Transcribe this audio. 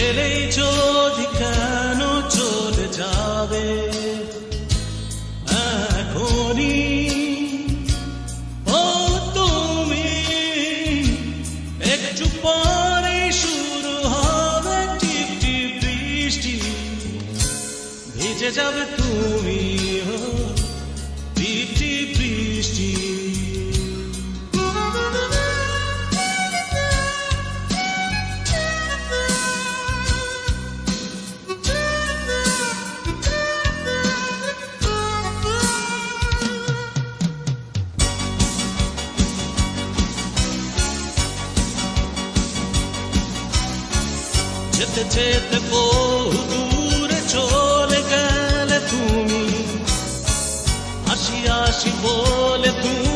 এলেই যদি কেন চলে যাবে এখনই। ও তুমি একটু পরে শুরু হবে টিপ টিপ বৃষ্টি, ভিজে যাবে তুমি টিপ টিপ বৃষ্টি। যেতে যেতে বহু দূরে চলে গেলে তুমি, আসি আসি বলে তুমি